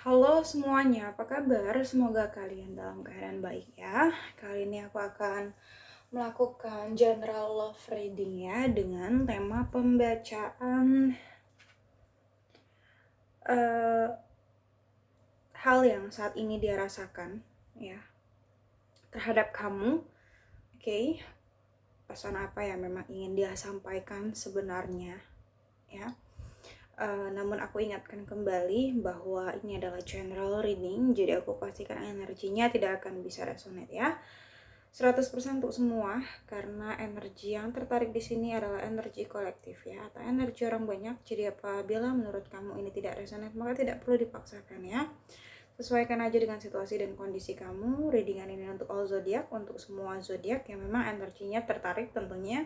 Halo semuanya, apa kabar? Semoga kalian dalam keadaan baik ya. Kali ini aku akan melakukan general love reading ya dengan tema pembacaan eh, hal yang saat ini dia rasakan ya terhadap kamu. Oke, pesan apa yang memang ingin dia sampaikan sebenarnya ya. Namun aku ingatkan kembali bahwa ini adalah general reading, jadi aku pastikan energinya tidak akan bisa resonate ya. 100% untuk semua, karena energi yang tertarik di sini adalah energi kolektif ya, atau energi orang banyak. Jadi apabila menurut kamu ini tidak resonate, maka tidak perlu dipaksakan ya. Sesuaikan aja dengan situasi dan kondisi kamu. Readingan ini untuk all zodiak, untuk semua zodiak yang memang energinya tertarik tentunya.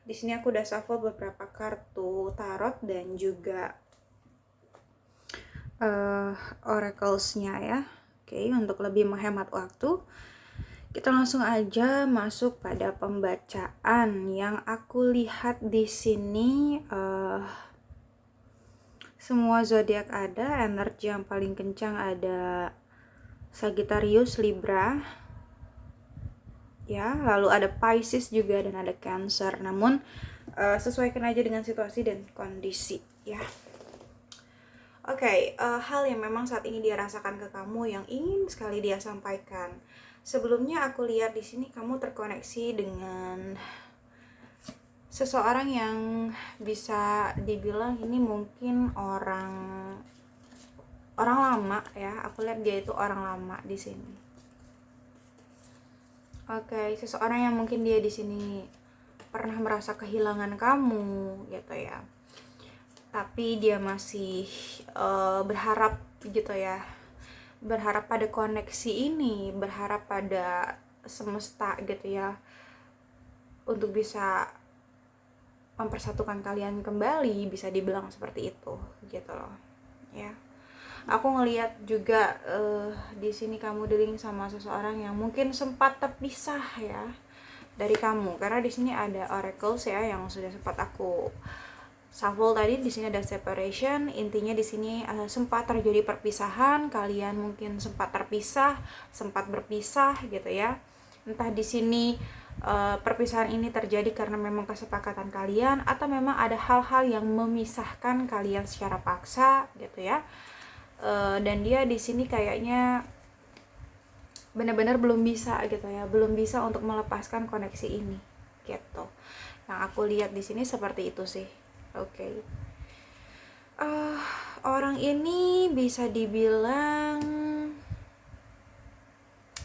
Di sini aku udah shuffle beberapa kartu tarot dan juga oracles-nya ya. Oke, untuk lebih menghemat waktu, kita langsung aja masuk pada pembacaan. Yang aku lihat di sini semua zodiak ada, energi yang paling kencang ada Sagittarius, Libra, ya, lalu ada Pisces juga dan ada Cancer. Namun sesuaikan aja dengan situasi dan kondisi, ya. Oke, hal yang memang saat ini dia rasakan ke kamu yang ingin sekali dia sampaikan. Sebelumnya aku lihat di sini kamu terkoneksi dengan seseorang yang bisa dibilang ini mungkin orang lama ya. Aku lihat dia itu orang lama di sini. Oke, seseorang yang mungkin dia di sini pernah merasa kehilangan kamu gitu ya. Tapi dia masih berharap gitu ya. Berharap pada koneksi ini, berharap pada semesta gitu ya, untuk bisa mempersatukan kalian kembali, bisa dibilang seperti itu gitu loh ya. Aku ngelihat juga di sini kamu dealing sama seseorang yang mungkin sempat terpisah ya dari kamu, karena di sini ada oracles ya yang sudah sempat aku shuffle tadi. Di sini ada separation, intinya di sini sempat terjadi perpisahan, kalian mungkin sempat terpisah, sempat berpisah gitu ya. Entah di sini perpisahan ini terjadi karena memang kesepakatan kalian, atau memang ada hal-hal yang memisahkan kalian secara paksa gitu ya. Dan dia di sini kayaknya benar-benar belum bisa gitu ya, belum bisa untuk melepaskan koneksi ini gitu. Yang aku lihat di sini seperti itu sih. Oke. Orang ini bisa dibilang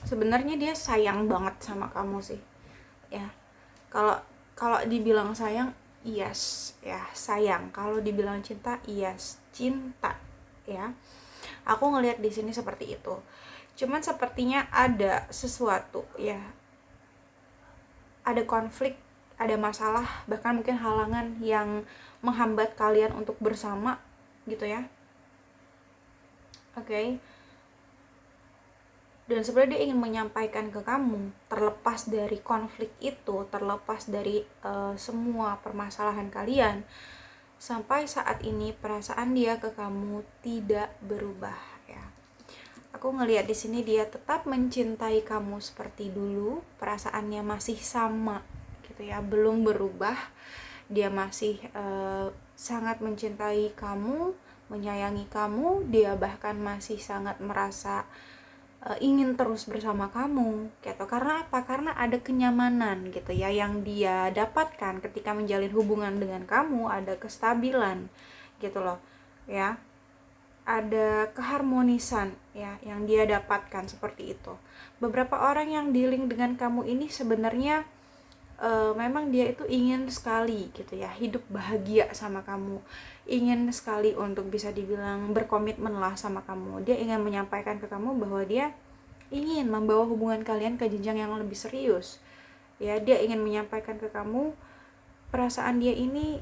sebenarnya dia sayang banget sama kamu sih ya. Kalau kalau dibilang sayang, yes ya, sayang. Kalau dibilang cinta, yes, cinta ya. Aku ngelihat di sini seperti itu. Cuman sepertinya ada sesuatu ya, ada konflik, ada masalah, bahkan mungkin halangan yang menghambat kalian untuk bersama gitu ya. Oke. Dan sebenarnya dia ingin menyampaikan ke kamu, terlepas dari konflik itu, terlepas dari semua permasalahan kalian, sampai saat ini perasaan dia ke kamu tidak berubah ya. Aku ngelihat di sini dia tetap mencintai kamu seperti dulu, perasaannya masih sama gitu ya, belum berubah. Dia masih sangat mencintai kamu, menyayangi kamu. Dia bahkan masih sangat merasa ingin terus bersama kamu gitu. Karena apa? Karena ada kenyamanan gitu ya yang dia dapatkan ketika menjalin hubungan dengan kamu, ada kestabilan gitu loh ya, ada keharmonisan ya yang dia dapatkan seperti itu. Beberapa orang yang dealing dengan kamu ini sebenarnya memang dia itu ingin sekali gitu ya hidup bahagia sama kamu, ingin sekali untuk bisa dibilang berkomitmen lah sama kamu. Dia ingin menyampaikan ke kamu bahwa dia ingin membawa hubungan kalian ke jenjang yang lebih serius ya. Dia ingin menyampaikan ke kamu perasaan dia ini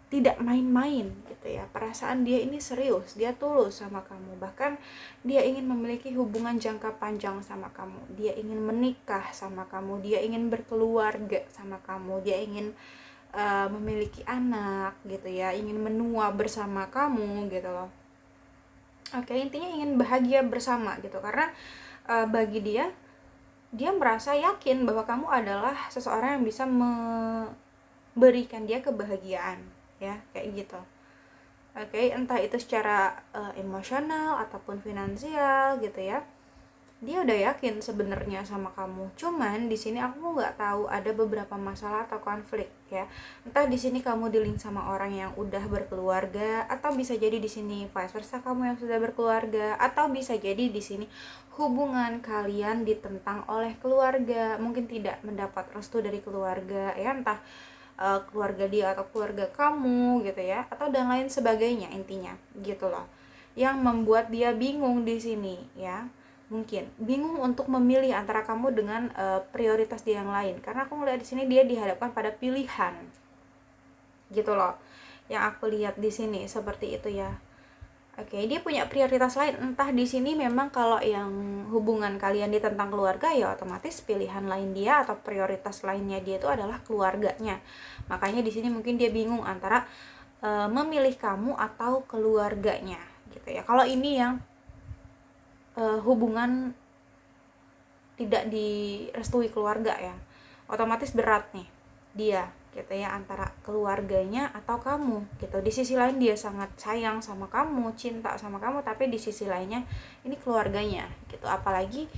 tidak main-main gitu ya. Perasaan dia ini serius, dia tulus sama kamu. Bahkan dia ingin memiliki hubungan jangka panjang sama kamu. Dia ingin menikah sama kamu, dia ingin berkeluarga sama kamu, dia ingin memiliki anak gitu ya, ingin menua bersama kamu gitu loh. Oke, intinya ingin bahagia bersama gitu, karena bagi dia merasa yakin bahwa kamu adalah seseorang yang bisa memberikan dia kebahagiaan, ya kayak gitu. Oke, entah itu secara emosional ataupun finansial gitu ya. Dia udah yakin sebenarnya sama kamu. Cuman di sini aku nggak tahu, ada beberapa masalah atau konflik ya. Entah di sini kamu dealing sama orang yang udah berkeluarga, atau bisa jadi di sini vice versa kamu yang sudah berkeluarga, atau bisa jadi di sini hubungan kalian ditentang oleh keluarga, mungkin tidak mendapat restu dari keluarga ya, entah keluarga dia atau keluarga kamu gitu ya, atau dan lain sebagainya, intinya gitu loh, yang membuat dia bingung di sini ya. Mungkin bingung untuk memilih antara kamu dengan prioritas dia yang lain, karena aku ngeliat di sini dia dihadapkan pada pilihan gitu loh, yang aku lihat di sini seperti itu ya. Oke, dia punya prioritas lain. Entah di sini memang kalau yang hubungan kalian ditentang keluarga, ya otomatis pilihan lain dia atau prioritas lainnya dia itu adalah keluarganya. Makanya di sini mungkin dia bingung antara memilih kamu atau keluarganya gitu ya. Kalau ini yang hubungan tidak direstui keluarga ya, otomatis berat nih dia gitu ya, antara keluarganya atau kamu gitu. Di sisi lain dia sangat sayang sama kamu, cinta sama kamu, tapi di sisi lainnya ini keluarganya gitu, apalagi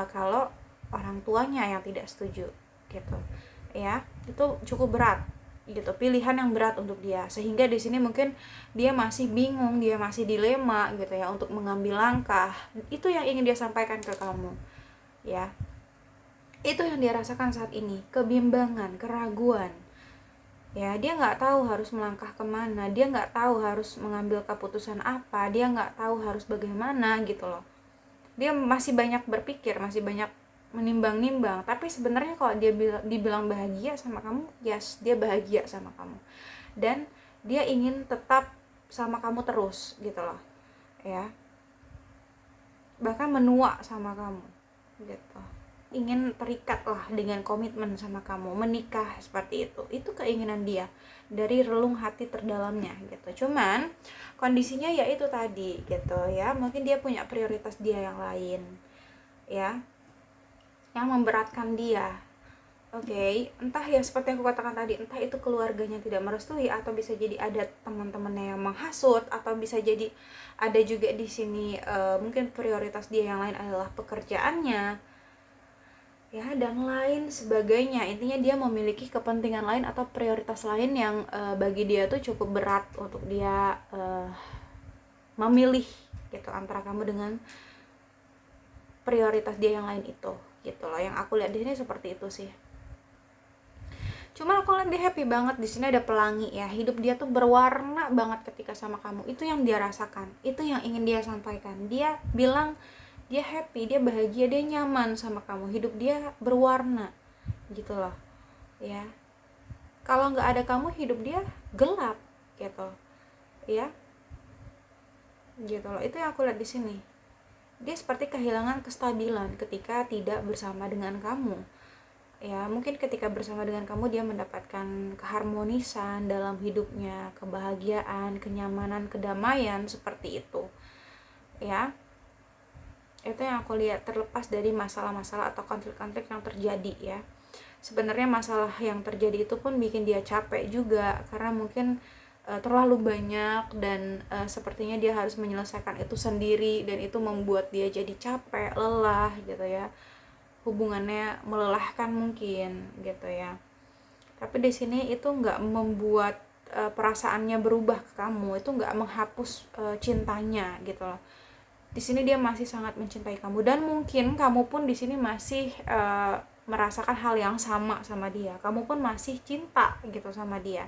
kalau orang tuanya yang tidak setuju gitu ya. Itu cukup berat gitu, pilihan yang berat untuk dia, sehingga di sini mungkin dia masih bingung, dia masih dilema gitu ya untuk mengambil langkah. Itu yang ingin dia sampaikan ke kamu ya. Itu yang dia rasakan saat ini, kebimbangan, keraguan ya. Dia nggak tahu harus melangkah kemana, dia nggak tahu harus mengambil keputusan apa, dia nggak tahu harus bagaimana gitu loh. Dia masih banyak berpikir, masih banyak menimbang-nimbang. Tapi sebenarnya kalau dia dibilang bahagia sama kamu, yes, dia bahagia sama kamu, dan dia ingin tetap sama kamu terus gitu loh ya, bahkan menua sama kamu gitu, ingin terikat lah dengan komitmen sama kamu, menikah seperti itu keinginan dia dari relung hati terdalamnya gitu. Cuman kondisinya ya itu tadi gitu ya, mungkin dia punya prioritas dia yang lain ya, yang memberatkan dia. Oke, entah ya seperti yang aku katakan tadi, entah itu keluarganya tidak merestui, atau bisa jadi ada teman-temannya yang menghasut, atau bisa jadi ada juga di sini mungkin prioritas dia yang lain adalah pekerjaannya ya, dan lain sebagainya. Intinya dia memiliki kepentingan lain atau prioritas lain yang bagi dia tuh cukup berat untuk dia memilih gitu antara kamu dengan prioritas dia yang lain itu gitu loh. Yang aku lihat di sini seperti itu sih. Cuma aku lihat dia happy banget di sini, ada pelangi ya, hidup dia tuh berwarna banget ketika sama kamu. Itu yang dia rasakan, itu yang ingin dia sampaikan. Dia bilang dia happy, dia bahagia, dia nyaman sama kamu, hidup dia berwarna gitu loh ya. Kalau nggak ada kamu, hidup dia gelap gitu ya, gitu loh. Itu yang aku lihat di sini. Dia seperti kehilangan kestabilan ketika tidak bersama dengan kamu ya. Mungkin ketika bersama dengan kamu dia mendapatkan keharmonisan dalam hidupnya, kebahagiaan, kenyamanan, kedamaian, seperti itu ya. Itu yang aku lihat, terlepas dari masalah-masalah atau konflik-konflik yang terjadi ya. Sebenarnya masalah yang terjadi itu pun bikin dia capek juga, karena mungkin terlalu banyak, dan sepertinya dia harus menyelesaikan itu sendiri, dan itu membuat dia jadi capek, lelah gitu ya. Hubungannya melelahkan mungkin gitu ya. Tapi di sini itu nggak membuat perasaannya berubah ke kamu, itu nggak menghapus cintanya gitu loh. Di sini dia masih sangat mencintai kamu, dan mungkin kamu pun di sini masih merasakan hal yang sama sama dia. Kamu pun masih cinta gitu sama dia.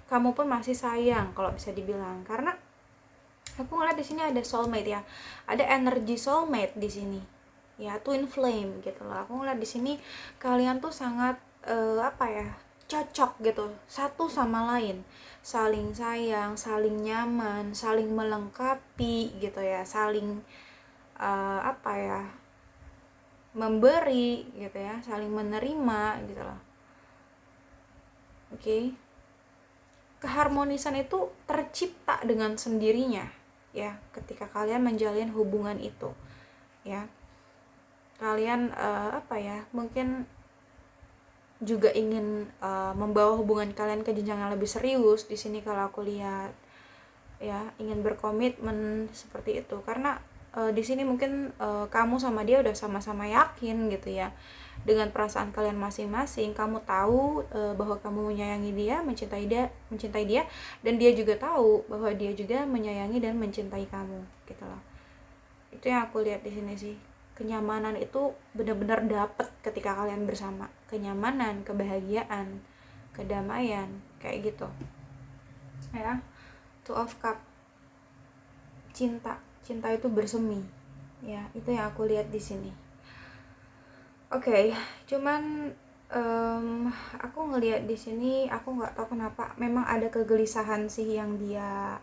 Kamu pun masih sayang kalau bisa dibilang, karena aku ngeliat di sini ada soulmate ya, ada energi soulmate di sini ya, twin flame gitu loh. Aku ngeliat di sini kalian tuh sangat apa ya, cocok gitu satu sama lain, saling sayang, saling nyaman, saling melengkapi gitu ya, saling apa ya, memberi gitu ya, saling menerima gitu loh. Oke. Keharmonisan itu tercipta dengan sendirinya ya ketika kalian menjalin hubungan itu, ya. Kalian mungkin juga ingin membawa hubungan kalian ke jenjang yang lebih serius di sini kalau aku lihat, ya, ingin berkomitmen seperti itu. Karena di sini mungkin kamu sama dia udah sama-sama yakin gitu ya dengan perasaan kalian masing-masing. Kamu tahu bahwa kamu menyayangi dia, mencintai dia, dan dia juga tahu bahwa dia juga menyayangi dan mencintai kamu, gitu loh. Itu yang aku lihat di sini sih. Kenyamanan itu benar-benar dapet ketika kalian bersama. Kenyamanan, kebahagiaan, kedamaian, kayak gitu. Ya, Two of Cup. Cinta itu bersemi. Ya, itu yang aku lihat di sini. Oke, cuman aku ngelihat di sini, aku nggak tahu kenapa, memang ada kegelisahan sih yang dia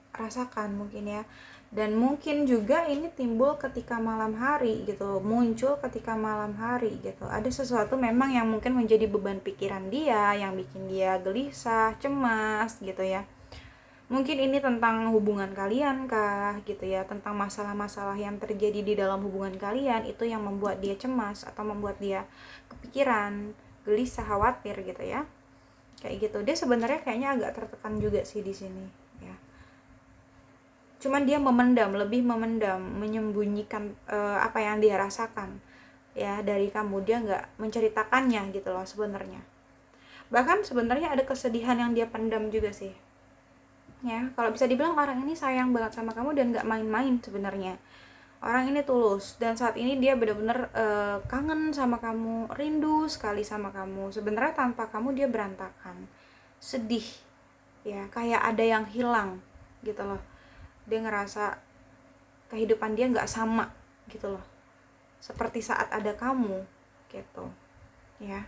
rasakan mungkin ya. Dan mungkin juga ini timbul ketika malam hari gitu, muncul ketika malam hari gitu. Ada sesuatu memang yang mungkin menjadi beban pikiran dia, yang bikin dia gelisah, cemas gitu ya. Mungkin ini tentang hubungan kalian kah gitu ya, tentang masalah-masalah yang terjadi di dalam hubungan kalian, itu yang membuat dia cemas atau membuat dia kepikiran, gelisah, khawatir gitu ya. Kayak gitu. Dia sebenarnya kayaknya agak tertekan juga sih di sini ya. Cuman dia lebih memendam, menyembunyikan apa yang dia rasakan ya dari kamu. Dia nggak menceritakannya gitu loh sebenarnya. Bahkan sebenarnya ada kesedihan yang dia pendam juga sih. Ya, kalau bisa dibilang orang ini sayang banget sama kamu dan nggak main-main sebenarnya. Orang ini tulus dan saat ini dia benar-benar kangen sama kamu, rindu sekali sama kamu. Sebenarnya tanpa kamu dia berantakan, sedih, ya kayak ada yang hilang gitu loh. Dia ngerasa kehidupan dia nggak sama gitu loh, seperti saat ada kamu gitu ya.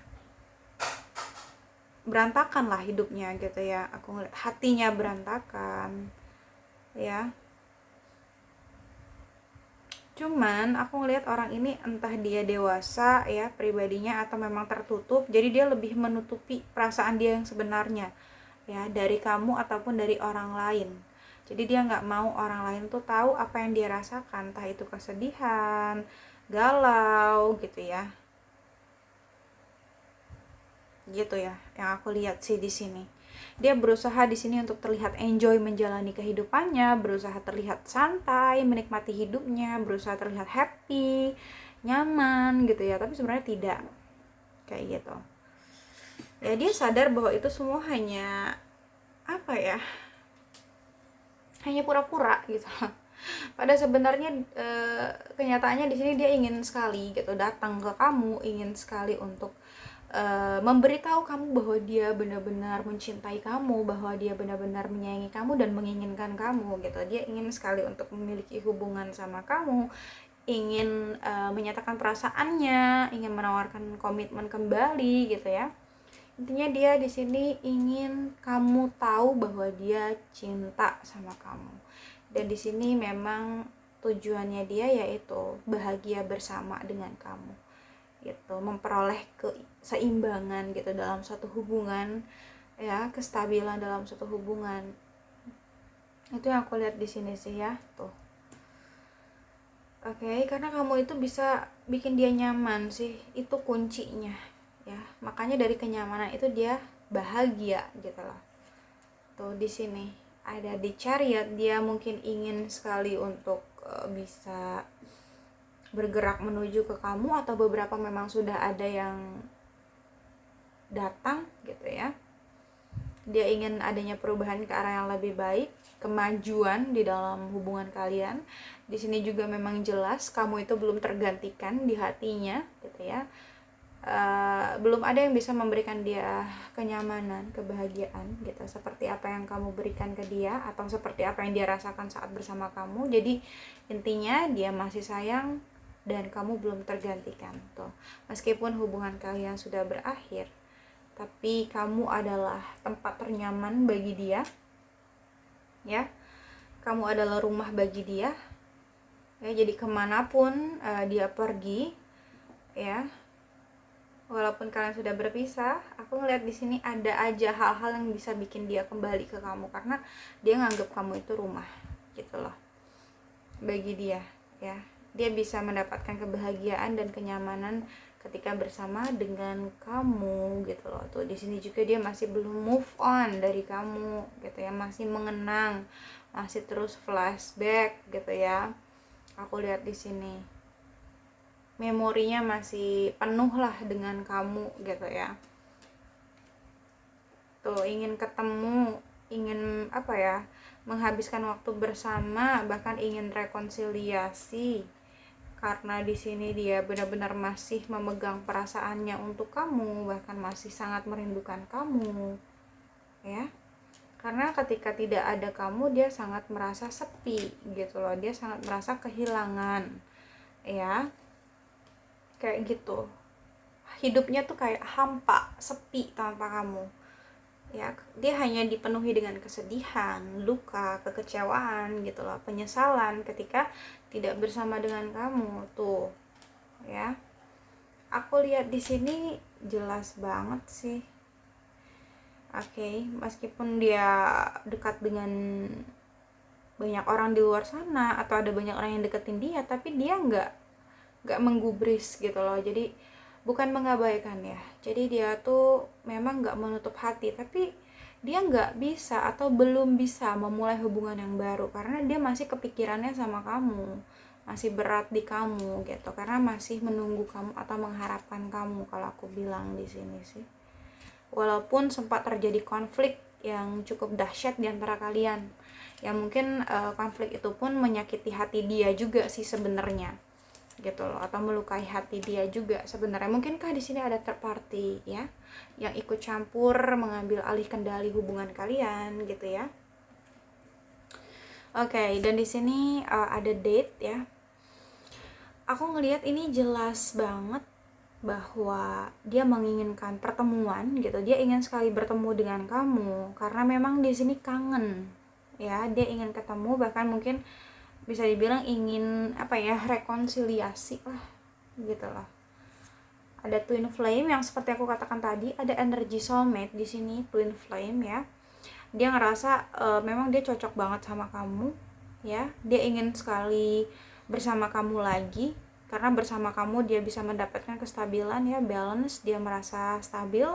Berantakan lah hidupnya gitu ya, aku ngeliat hatinya berantakan ya. Cuman aku ngeliat orang ini entah dia dewasa ya pribadinya atau memang tertutup, jadi dia lebih menutupi perasaan dia yang sebenarnya ya dari kamu ataupun dari orang lain. Jadi dia nggak mau orang lain tuh tahu apa yang dia rasakan, entah itu kesedihan, galau gitu ya. Gitu ya, yang aku lihat sih di sini. Dia berusaha di sini untuk terlihat enjoy menjalani kehidupannya, berusaha terlihat santai, menikmati hidupnya, berusaha terlihat happy, nyaman gitu ya, tapi sebenarnya tidak kayak gitu. Ya dia sadar bahwa itu semua hanya apa ya? Hanya pura-pura gitu. Pada sebenarnya kenyataannya di sini dia ingin sekali gitu datang ke kamu, ingin sekali untuk memberitahu kamu bahwa dia benar-benar mencintai kamu, bahwa dia benar-benar menyayangi kamu dan menginginkan kamu gitu. Dia ingin sekali untuk memiliki hubungan sama kamu, ingin menyatakan perasaannya, ingin menawarkan komitmen kembali gitu ya. Intinya dia di sini ingin kamu tahu bahwa dia cinta sama kamu. Dan di sini memang tujuannya dia yaitu bahagia bersama dengan kamu. Gitu, memperoleh keseimbangan gitu dalam suatu hubungan ya, kestabilan dalam suatu hubungan. Itu yang aku lihat di sini sih ya, tuh. Oke, karena kamu itu bisa bikin dia nyaman sih, itu kuncinya ya. Makanya dari kenyamanan itu dia bahagia gitu loh. Tuh di sini ada di Chariot, dia mungkin ingin sekali untuk bisa bergerak menuju ke kamu, atau beberapa memang sudah ada yang datang gitu ya. Dia ingin adanya perubahan ke arah yang lebih baik, kemajuan di dalam hubungan kalian. Di sini juga memang jelas kamu itu belum tergantikan di hatinya gitu ya. Belum ada yang bisa memberikan dia kenyamanan, kebahagiaan gitu, seperti apa yang kamu berikan ke dia atau seperti apa yang dia rasakan saat bersama kamu. Jadi intinya dia masih sayang dan kamu belum tergantikan tuh. Meskipun hubungan kalian sudah berakhir, tapi kamu adalah tempat ternyaman bagi dia ya. Kamu adalah rumah bagi dia ya. Jadi kemanapun dia pergi ya, walaupun kalian sudah berpisah, aku ngeliat di sini ada aja hal-hal yang bisa bikin dia kembali ke kamu, karena dia nganggap kamu itu rumah gitu loh bagi dia ya. Dia bisa mendapatkan kebahagiaan dan kenyamanan ketika bersama dengan kamu gitu loh. Tuh di sini juga dia masih belum move on dari kamu gitu ya, masih mengenang, masih terus flashback gitu ya. Aku lihat di sini memorinya masih penuh lah dengan kamu gitu ya. Tuh ingin ketemu, ingin apa ya, menghabiskan waktu bersama, bahkan ingin rekonsiliasi. Karena di sini dia benar-benar masih memegang perasaannya untuk kamu, bahkan masih sangat merindukan kamu ya. Karena ketika tidak ada kamu, dia sangat merasa sepi gitu loh, dia sangat merasa kehilangan ya, kayak gitu. Hidupnya tuh kayak hampa, sepi tanpa kamu ya. Dia hanya dipenuhi dengan kesedihan, luka, kekecewaan gitu loh, penyesalan ketika tidak bersama dengan kamu tuh ya. Aku lihat di sini jelas banget sih. Oke, meskipun dia dekat dengan banyak orang di luar sana atau ada banyak orang yang deketin dia, tapi dia nggak menggubris gitu loh. Jadi bukan mengabaikan ya, jadi dia tuh memang nggak menutup hati, tapi dia nggak bisa atau belum bisa memulai hubungan yang baru karena dia masih kepikirannya sama kamu, masih berat di kamu gitu, karena masih menunggu kamu atau mengharapkan kamu kalau aku bilang di sini sih. Walaupun sempat terjadi konflik yang cukup dahsyat di antara kalian, ya mungkin konflik itu pun menyakiti hati dia juga sih sebenarnya gitu loh, atau melukai hati dia juga sebenarnya. Mungkinkah di sini ada third party ya yang ikut campur mengambil alih kendali hubungan kalian gitu ya. Oke, dan di sini ada date ya. Aku ngelihat ini jelas banget bahwa dia menginginkan pertemuan gitu. Dia ingin sekali bertemu dengan kamu karena memang di sini kangen ya. Dia ingin ketemu, bahkan mungkin bisa dibilang ingin apa ya, rekonsiliasi lah gitu loh. Ada twin flame yang seperti aku katakan tadi, ada energi soulmate di sini, twin flame ya. Dia ngerasa memang dia cocok banget sama kamu ya. Dia ingin sekali bersama kamu lagi karena bersama kamu dia bisa mendapatkan kestabilan ya, balance, dia merasa stabil.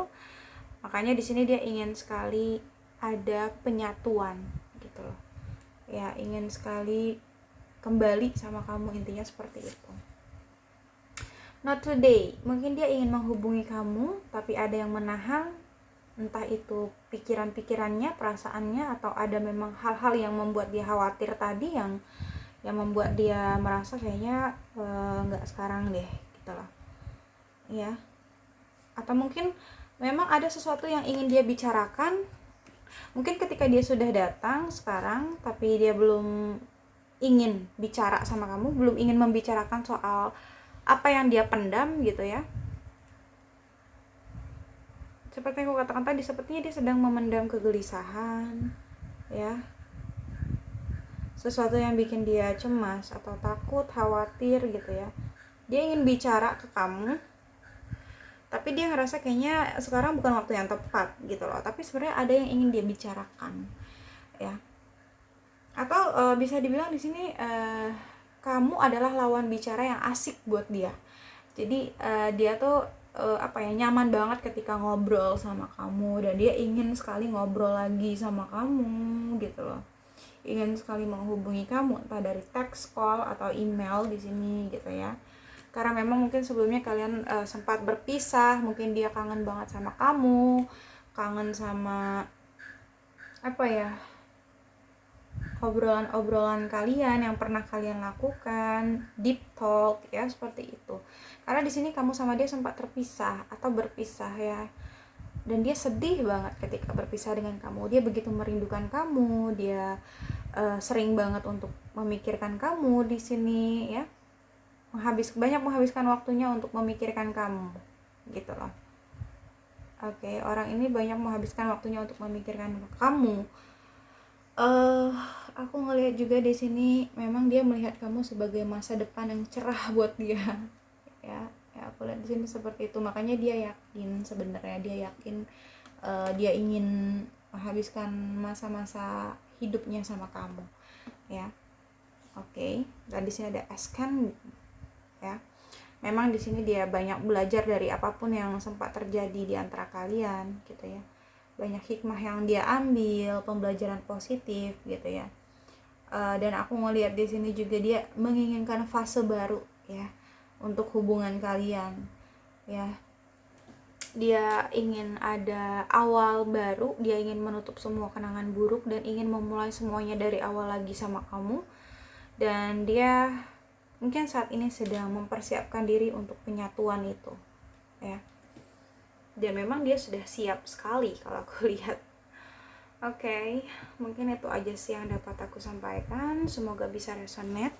Makanya di sini dia ingin sekali ada penyatuan gitu loh ya, ingin sekali kembali sama kamu, intinya seperti itu. Not today, mungkin dia ingin menghubungi kamu tapi ada yang menahan, entah itu pikiran-pikirannya, perasaannya, atau ada memang hal-hal yang membuat dia khawatir tadi, yang membuat dia merasa kayaknya nggak sekarang deh gitu loh ya. Atau mungkin memang ada sesuatu yang ingin dia bicarakan, mungkin ketika dia sudah datang sekarang tapi dia belum ingin bicara sama kamu, belum ingin membicarakan soal apa yang dia pendam gitu ya. Seperti yang aku katakan tadi, sepertinya dia sedang memendam kegelisahan ya, sesuatu yang bikin dia cemas atau takut, khawatir gitu ya. Dia ingin bicara ke kamu tapi dia ngerasa kayaknya sekarang bukan waktu yang tepat gitu loh, tapi sebenarnya ada yang ingin dia bicarakan ya. Atau bisa dibilang di sini kamu adalah lawan bicara yang asik buat dia. Jadi dia tuh apa ya, nyaman banget ketika ngobrol sama kamu, dan dia ingin sekali ngobrol lagi sama kamu gitu loh. Ingin sekali menghubungi kamu entah dari text, call, atau email di sini gitu ya. Karena memang mungkin sebelumnya kalian sempat berpisah, mungkin dia kangen banget sama kamu, kangen sama apa ya, obrolan-obrolan kalian yang pernah kalian lakukan, deep talk ya, seperti itu. Karena di sini kamu sama dia sempat terpisah atau berpisah ya. Dan dia sedih banget ketika berpisah dengan kamu. Dia begitu merindukan kamu, dia sering banget untuk memikirkan kamu di sini ya. Banyak menghabiskan waktunya untuk memikirkan kamu gitu loh. Oke, orang ini banyak menghabiskan waktunya untuk memikirkan kamu. Aku ngelihat juga di sini memang dia melihat kamu sebagai masa depan yang cerah buat dia ya. Aku lihat di sini seperti itu. Makanya dia yakin, sebenarnya dia yakin dia ingin menghabiskan masa-masa hidupnya sama kamu. ya. Oke, dan di sini ada Ascan ya. Memang di sini dia banyak belajar dari apapun yang sempat terjadi di antara kalian gitu ya. Banyak hikmah yang dia ambil, pembelajaran positif gitu ya. Dan aku ngeliat di sini juga dia menginginkan fase baru ya untuk hubungan kalian ya. Dia ingin ada awal baru, dia ingin menutup semua kenangan buruk dan ingin memulai semuanya dari awal lagi sama kamu. Dan dia mungkin saat ini sedang mempersiapkan diri untuk penyatuan itu ya. Dan memang dia sudah siap sekali kalau aku lihat. Oke, mungkin itu aja sih yang dapat aku sampaikan. Semoga bisa resonate.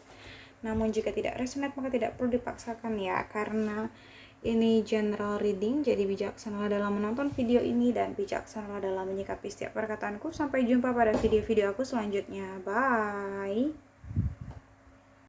Namun jika tidak resonate maka tidak perlu dipaksakan ya, karena ini general reading. Jadi bijaksanalah dalam menonton video ini dan bijaksanalah dalam menyikapi setiap perkataanku. Sampai jumpa pada video-video aku selanjutnya. Bye.